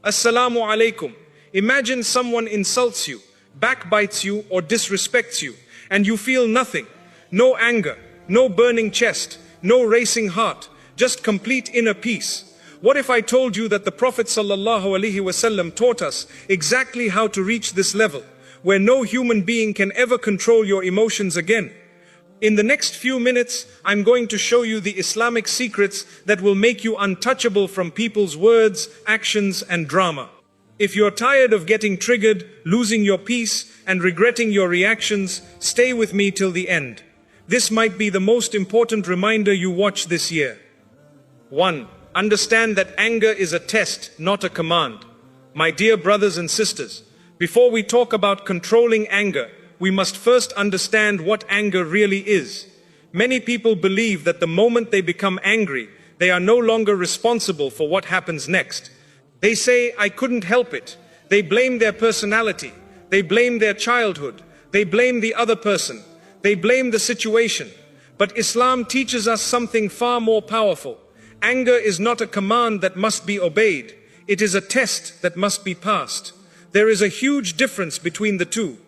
Assalamu alaikum. Imagine someone insults you, backbites you, or disrespects you, and you feel nothing. No anger, no burning chest, no racing heart, just complete inner peace. What if I told you that the Prophet ﷺ taught us exactly how to reach this level, where no human being can ever control your emotions again? In the next few minutes, I'm going to show you the Islamic secrets that will make you untouchable from people's words, actions, and drama. If you're tired of getting triggered, losing your peace, and regretting your reactions, stay with me till the end. This might be the most important reminder you watch this year. 1. Understand that anger is a test, not a command. My dear brothers and sisters, before we talk about controlling anger, we must first understand what anger really is. Many people believe that the moment they become angry, they are no longer responsible for what happens next. They say, I couldn't help it. They blame their personality. They blame their childhood. They blame the other person. They blame the situation. But Islam teaches us something far more powerful. Anger is not a command that must be obeyed. It is a test that must be passed. There is a huge difference between the two.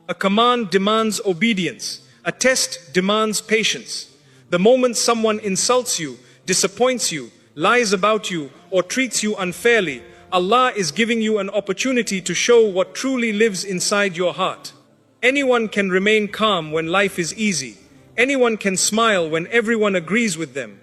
A command demands obedience. A test demands patience. The moment someone insults you, disappoints you, lies about you, or treats you unfairly, Allah is giving you an opportunity to show what truly lives inside your heart. Anyone can remain calm when life is easy. Anyone can smile when everyone agrees with them.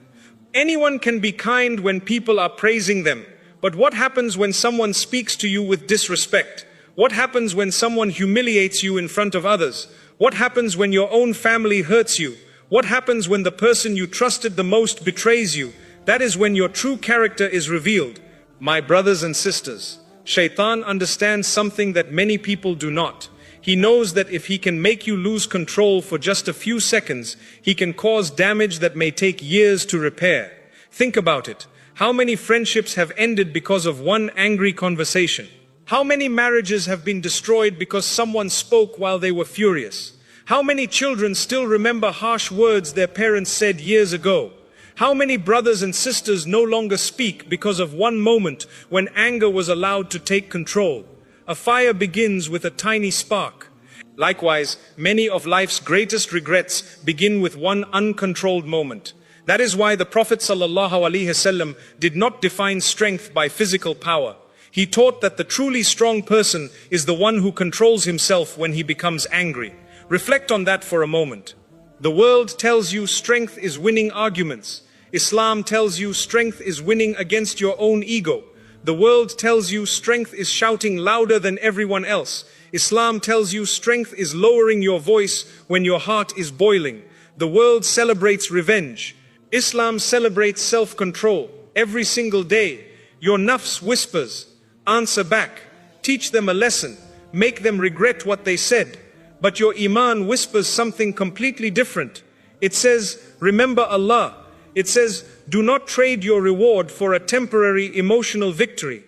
Anyone can be kind when people are praising them. But what happens when someone speaks to you with disrespect? What happens when someone humiliates you in front of others? What happens when your own family hurts you? What happens when the person you trusted the most betrays you? That is when your true character is revealed. My brothers and sisters, Shaitan understands something that many people do not. He knows that if he can make you lose control for just a few seconds, he can cause damage that may take years to repair. Think about it. How many friendships have ended because of one angry conversation? How many marriages have been destroyed because someone spoke while they were furious? How many children still remember harsh words their parents said years ago? How many brothers and sisters no longer speak because of one moment when anger was allowed to take control? A fire begins with a tiny spark. Likewise, many of life's greatest regrets begin with one uncontrolled moment. That is why the Prophet ﷺ did not define strength by physical power. He taught that the truly strong person is the one who controls himself when he becomes angry. Reflect on that for a moment. The world tells you strength is winning arguments. Islam tells you strength is winning against your own ego. The world tells you strength is shouting louder than everyone else. Islam tells you strength is lowering your voice when your heart is boiling. The world celebrates revenge. Islam celebrates self-control. Every single day, your nafs whispers, answer back, teach them a lesson, make them regret what they said. But your iman whispers something completely different. It says, remember Allah. It says, do not trade your reward for a temporary emotional victory.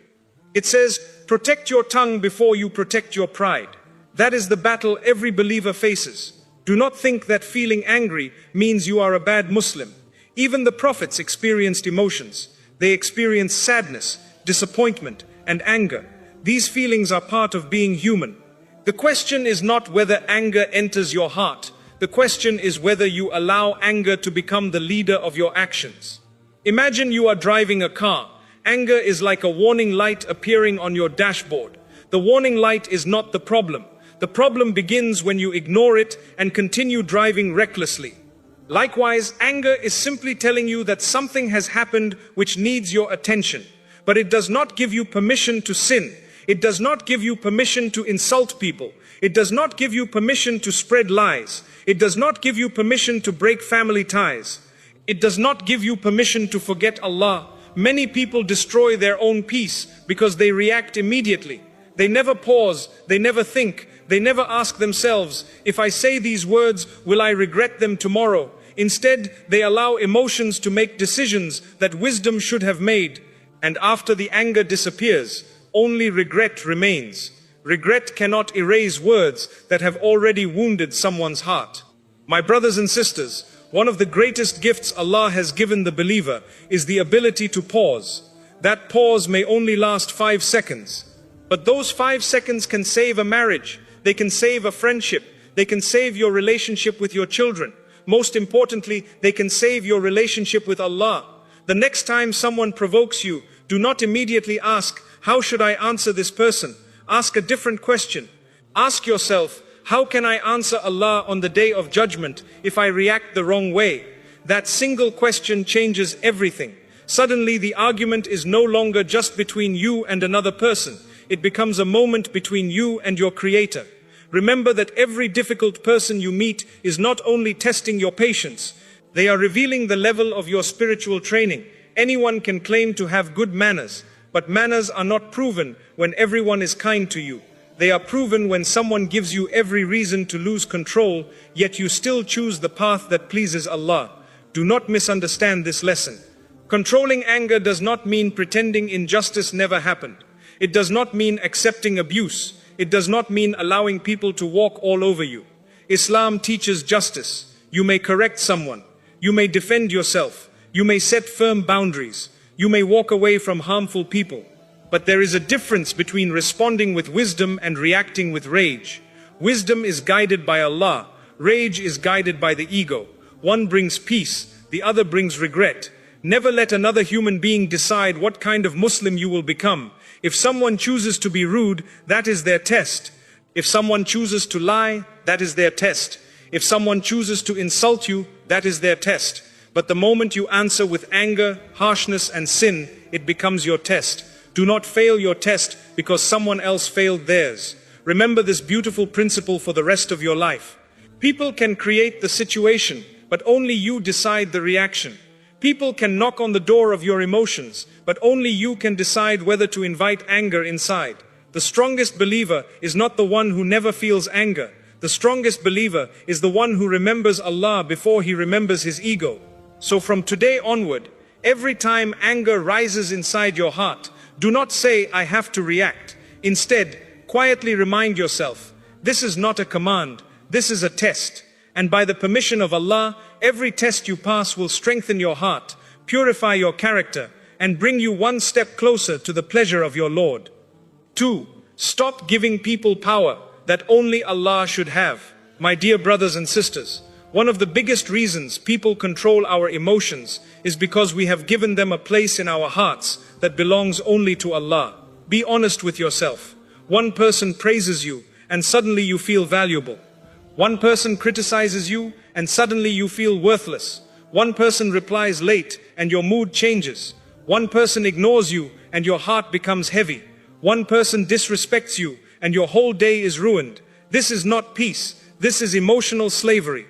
It says, protect your tongue before you protect your pride. That is the battle every believer faces. Do not think that feeling angry means you are a bad Muslim. Even the prophets experienced emotions. They experienced sadness, disappointment, and anger. These feelings are part of being human. The question is not whether anger enters your heart. The question is whether you allow anger to become the leader of your actions. Imagine you are driving a car. Anger is like a warning light appearing on your dashboard. The warning light is not the problem. The problem begins when you ignore it and continue driving recklessly. Likewise, anger is simply telling you that something has happened which needs your attention. But it does not give you permission to sin. It does not give you permission to insult people. It does not give you permission to spread lies. It does not give you permission to break family ties. It does not give you permission to forget Allah. Many people destroy their own peace because they react immediately. They never pause, they never think, they never ask themselves, if I say these words, will I regret them tomorrow? Instead, they allow emotions to make decisions that wisdom should have made. And after the anger disappears, only regret remains. Regret cannot erase words that have already wounded someone's heart. My brothers and sisters, one of the greatest gifts Allah has given the believer is the ability to pause. That pause may only last 5 seconds. But those 5 seconds can save a marriage. They can save a friendship. They can save your relationship with your children. Most importantly, they can save your relationship with Allah. The next time someone provokes you, do not immediately ask, how should I answer this person? Ask a different question. Ask yourself, how can I answer Allah on the day of judgment if I react the wrong way? That single question changes everything. Suddenly the argument is no longer just between you and another person. It becomes a moment between you and your Creator. Remember that every difficult person you meet is not only testing your patience, they are revealing the level of your spiritual training. Anyone can claim to have good manners, but manners are not proven when everyone is kind to you. They are proven when someone gives you every reason to lose control, yet you still choose the path that pleases Allah. Do not misunderstand this lesson. Controlling anger does not mean pretending injustice never happened. It does not mean accepting abuse. It does not mean allowing people to walk all over you. Islam teaches justice. You may correct someone. You may defend yourself. You may set firm boundaries. You may walk away from harmful people. But there is a difference between responding with wisdom and reacting with rage. Wisdom is guided by Allah. Rage is guided by the ego. One brings peace, the other brings regret. Never let another human being decide what kind of Muslim you will become. If someone chooses to be rude, that is their test. If someone chooses to lie, that is their test. If someone chooses to insult you, that is their test. But the moment you answer with anger, harshness and sin, it becomes your test. Do not fail your test because someone else failed theirs. Remember this beautiful principle for the rest of your life. People can create the situation, but only you decide the reaction. People can knock on the door of your emotions, but only you can decide whether to invite anger inside. The strongest believer is not the one who never feels anger. The strongest believer is the one who remembers Allah before he remembers his ego. So from today onward, every time anger rises inside your heart, do not say, I have to react. Instead, quietly remind yourself, this is not a command, this is a test. And by the permission of Allah, every test you pass will strengthen your heart, purify your character, and bring you one step closer to the pleasure of your Lord. 2. Stop giving people power that only Allah should have. My dear brothers and sisters, one of the biggest reasons people control our emotions is because we have given them a place in our hearts that belongs only to Allah. Be honest with yourself. One person praises you and suddenly you feel valuable. One person criticizes you and suddenly you feel worthless. One person replies late and your mood changes. One person ignores you and your heart becomes heavy. One person disrespects you and your whole day is ruined. This is not peace. This is emotional slavery.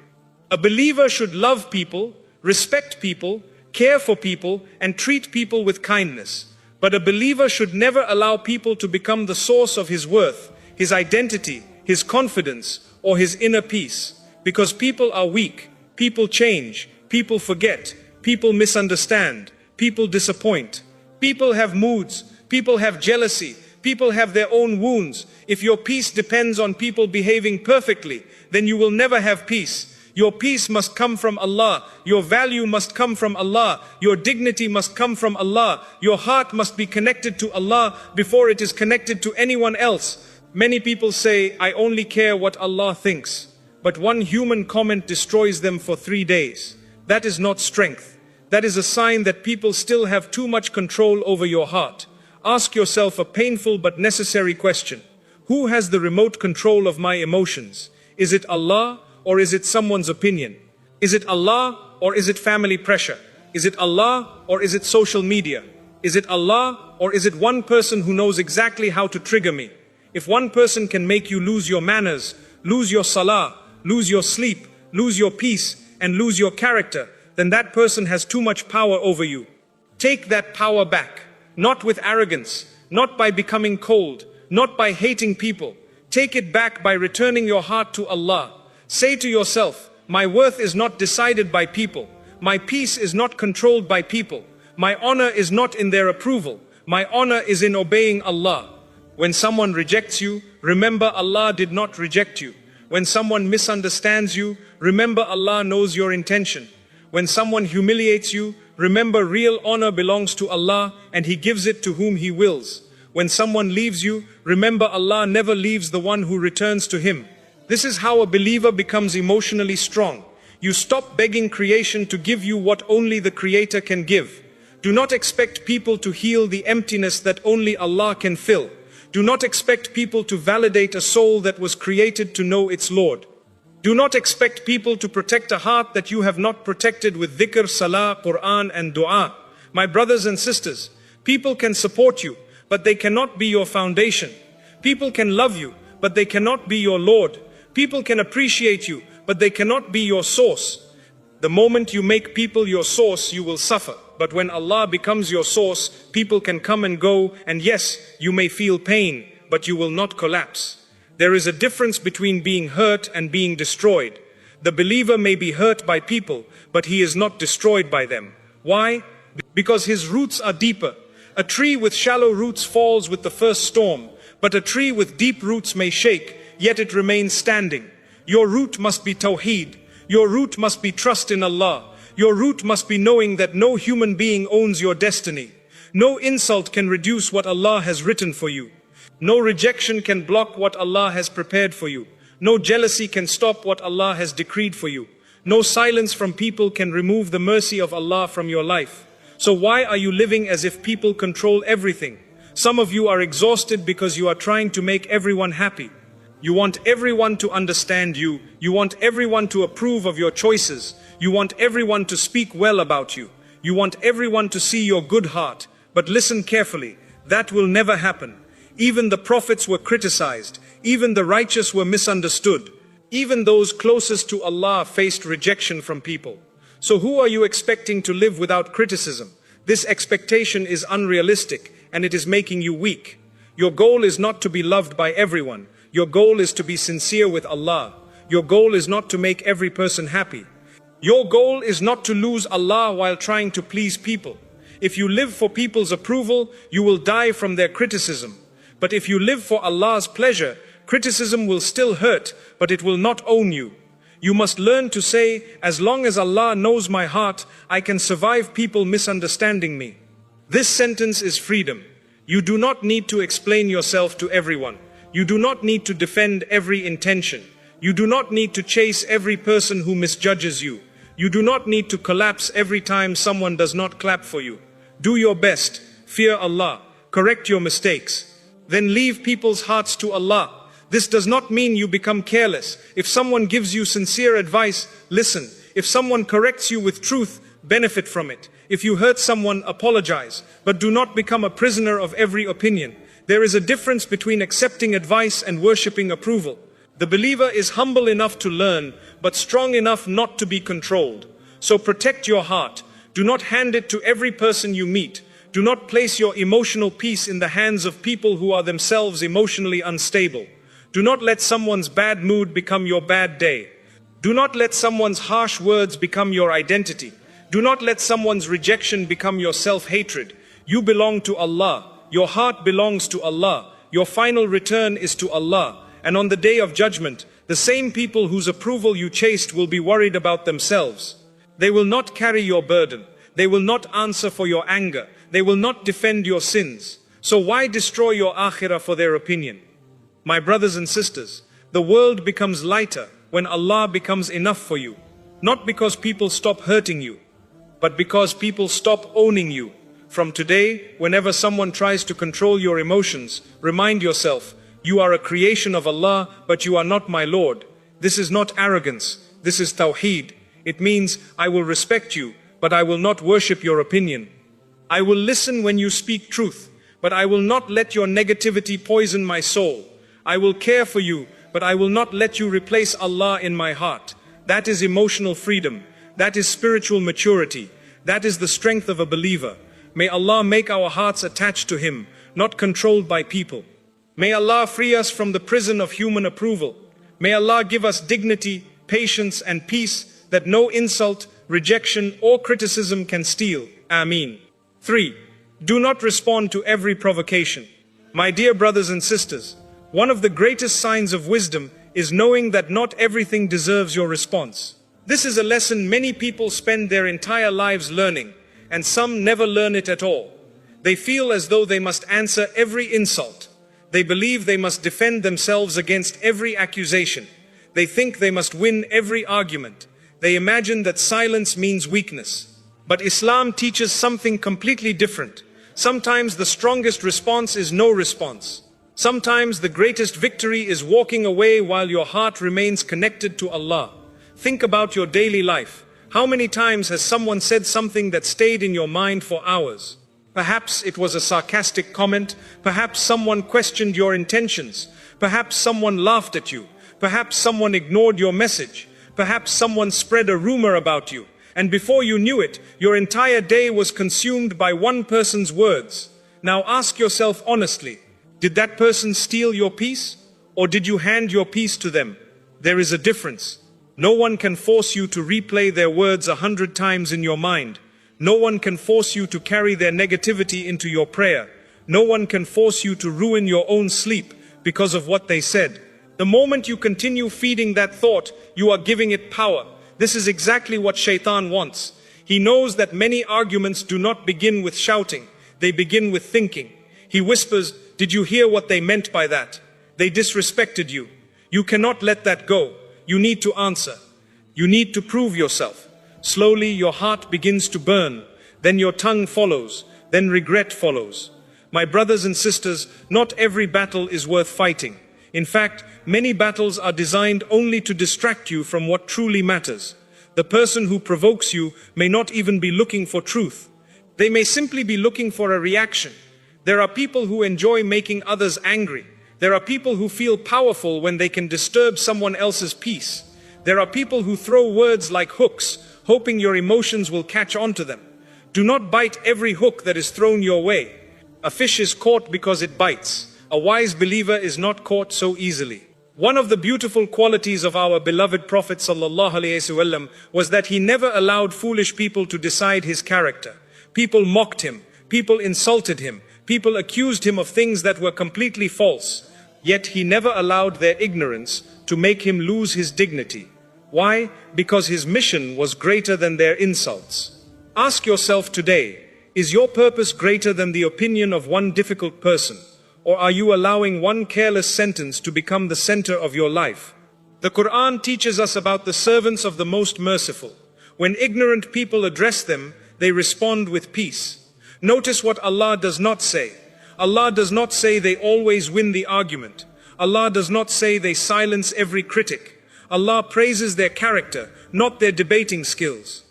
A believer should love people, respect people, care for people, and treat people with kindness. But a believer should never allow people to become the source of his worth, his identity, his confidence, or his inner peace. Because people are weak, people change, people forget, people misunderstand, people disappoint. People have moods, people have jealousy, people have their own wounds. If your peace depends on people behaving perfectly, then you will never have peace. Your peace must come from Allah. Your value must come from Allah. Your dignity must come from Allah. Your heart must be connected to Allah before it is connected to anyone else. Many people say, I only care what Allah thinks. But one human comment destroys them for 3 days. That is not strength. That is a sign that people still have too much control over your heart. Ask yourself a painful but necessary question. Who has the remote control of my emotions? Is it Allah or is it someone's opinion? Is it Allah or is it family pressure? Is it Allah or is it social media? Is it Allah or is it one person who knows exactly how to trigger me? If one person can make you lose your manners, lose your salah, lose your sleep, lose your peace, and lose your character, then that person has too much power over you. Take that power back, not with arrogance, not by becoming cold, not by hating people. Take it back by returning your heart to Allah. Say to yourself, my worth is not decided by people. My peace is not controlled by people. My honor is not in their approval. My honor is in obeying Allah. When someone rejects you, remember Allah did not reject you. When someone misunderstands you, remember Allah knows your intention. When someone humiliates you, remember real honor belongs to Allah and He gives it to whom He wills. When someone leaves you, remember Allah never leaves the one who returns to Him. This is how a believer becomes emotionally strong. You stop begging creation to give you what only the Creator can give. Do not expect people to heal the emptiness that only Allah can fill. Do not expect people to validate a soul that was created to know its Lord. Do not expect people to protect a heart that you have not protected with dhikr, salah, Quran and dua. My brothers and sisters, people can support you, but they cannot be your foundation. People can love you, but they cannot be your Lord. People can appreciate you, but they cannot be your source. The moment you make people your source, you will suffer. But when Allah becomes your source, people can come and go, and yes, you may feel pain, but you will not collapse. There is a difference between being hurt and being destroyed. The believer may be hurt by people, but he is not destroyed by them. Why? Because his roots are deeper. A tree with shallow roots falls with the first storm, but a tree with deep roots may shake, yet it remains standing. Your root must be tawheed. Your root must be trust in Allah. Your root must be knowing that no human being owns your destiny. No insult can reduce what Allah has written for you. No rejection can block what Allah has prepared for you. No jealousy can stop what Allah has decreed for you. No silence from people can remove the mercy of Allah from your life. So why are you living as if people control everything? Some of you are exhausted because you are trying to make everyone happy. You want everyone to understand you. You want everyone to approve of your choices. You want everyone to speak well about you. You want everyone to see your good heart. But listen carefully, that will never happen. Even the prophets were criticized. Even the righteous were misunderstood. Even those closest to Allah faced rejection from people. So who are you expecting to live without criticism? This expectation is unrealistic and it is making you weak. Your goal is not to be loved by everyone. Your goal is to be sincere with Allah. Your goal is not to make every person happy. Your goal is not to lose Allah while trying to please people. If you live for people's approval, you will die from their criticism. But if you live for Allah's pleasure, criticism will still hurt, but it will not own you. You must learn to say, as long as Allah knows my heart, I can survive people misunderstanding me. This sentence is freedom. You do not need to explain yourself to everyone. You do not need to defend every intention. You do not need to chase every person who misjudges you. You do not need to collapse every time someone does not clap for you. Do your best, fear Allah, correct your mistakes. Then leave people's hearts to Allah. This does not mean you become careless. If someone gives you sincere advice, listen. If someone corrects you with truth, benefit from it. If you hurt someone, apologize. But do not become a prisoner of every opinion. There is a difference between accepting advice and worshipping approval. The believer is humble enough to learn, but strong enough not to be controlled. So protect your heart. Do not hand it to every person you meet. Do not place your emotional peace in the hands of people who are themselves emotionally unstable. Do not let someone's bad mood become your bad day. Do not let someone's harsh words become your identity. Do not let someone's rejection become your self-hatred. You belong to Allah. Your heart belongs to Allah. Your final return is to Allah. And on the day of judgment, the same people whose approval you chased will be worried about themselves. They will not carry your burden. They will not answer for your anger. They will not defend your sins. So why destroy your akhirah for their opinion? My brothers and sisters, the world becomes lighter when Allah becomes enough for you. Not because people stop hurting you, but because people stop owning you. From today, whenever someone tries to control your emotions, remind yourself, you are a creation of Allah, but you are not my Lord. This is not arrogance. This is tawheed. It means, I will respect you, but I will not worship your opinion. I will listen when you speak truth, but I will not let your negativity poison my soul. I will care for you, but I will not let you replace Allah in my heart. That is emotional freedom. That is spiritual maturity. That is the strength of a believer. May Allah make our hearts attached to Him, not controlled by people. May Allah free us from the prison of human approval. May Allah give us dignity, patience and peace that no insult, rejection or criticism can steal. Ameen. 3. Do not respond to every provocation. My dear brothers and sisters, one of the greatest signs of wisdom is knowing that not everything deserves your response. This is a lesson many people spend their entire lives learning, and some never learn it at all. They feel as though they must answer every insult. They believe they must defend themselves against every accusation. They think they must win every argument. They imagine that silence means weakness. But Islam teaches something completely different. Sometimes the strongest response is no response. Sometimes the greatest victory is walking away while your heart remains connected to Allah. Think about your daily life. How many times has someone said something that stayed in your mind for hours? Perhaps it was a sarcastic comment. Perhaps someone questioned your intentions. Perhaps someone laughed at you. Perhaps someone ignored your message. Perhaps someone spread a rumor about you. And before you knew it, your entire day was consumed by one person's words. Now ask yourself honestly, did that person steal your peace? Or did you hand your peace to them? There is a difference. No one can force you to replay their words 100 times in your mind. No one can force you to carry their negativity into your prayer. No one can force you to ruin your own sleep because of what they said. The moment you continue feeding that thought, you are giving it power. This is exactly what Shaitan wants. He knows that many arguments do not begin with shouting. They begin with thinking. He whispers, "Did you hear what they meant by that? They disrespected you. You cannot let that go. You need to answer. You need to prove yourself." Slowly your heart begins to burn. Then your tongue follows. Then regret follows. My brothers and sisters, not every battle is worth fighting. In fact, many battles are designed only to distract you from what truly matters. The person who provokes you may not even be looking for truth. They may simply be looking for a reaction. There are people who enjoy making others angry. There are people who feel powerful when they can disturb someone else's peace. There are people who throw words like hooks, hoping your emotions will catch on to them. Do not bite every hook that is thrown your way. A fish is caught because it bites. A wise believer is not caught so easily. One of the beautiful qualities of our beloved Prophet ﷺ was that he never allowed foolish people to decide his character. People mocked him. People insulted him. People accused him of things that were completely false. Yet he never allowed their ignorance to make him lose his dignity. Why? Because his mission was greater than their insults. Ask yourself today, is your purpose greater than the opinion of one difficult person? Or are you allowing one careless sentence to become the center of your life? The Quran teaches us about the servants of the Most Merciful. When ignorant people address them, they respond with peace. Notice what Allah does not say. Allah does not say they always win the argument. Allah does not say they silence every critic. Allah praises their character, not their debating skills.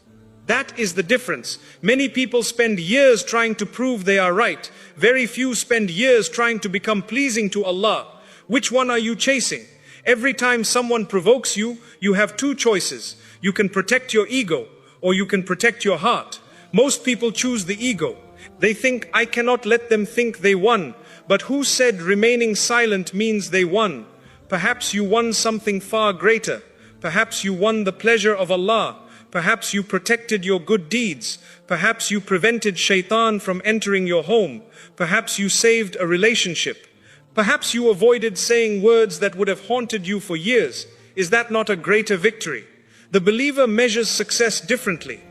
That is the difference. Many people spend years trying to prove they are right. Very few spend years trying to become pleasing to Allah. Which one are you chasing? Every time someone provokes you, you have two choices. You can protect your ego, or you can protect your heart. Most people choose the ego. They think, I cannot let them think they won. But who said remaining silent means they won? Perhaps you won something far greater. Perhaps you won the pleasure of Allah. Perhaps you protected your good deeds. Perhaps you prevented Shaitan from entering your home. Perhaps you saved a relationship. Perhaps you avoided saying words that would have haunted you for years. Is that not a greater victory? The believer measures success differently.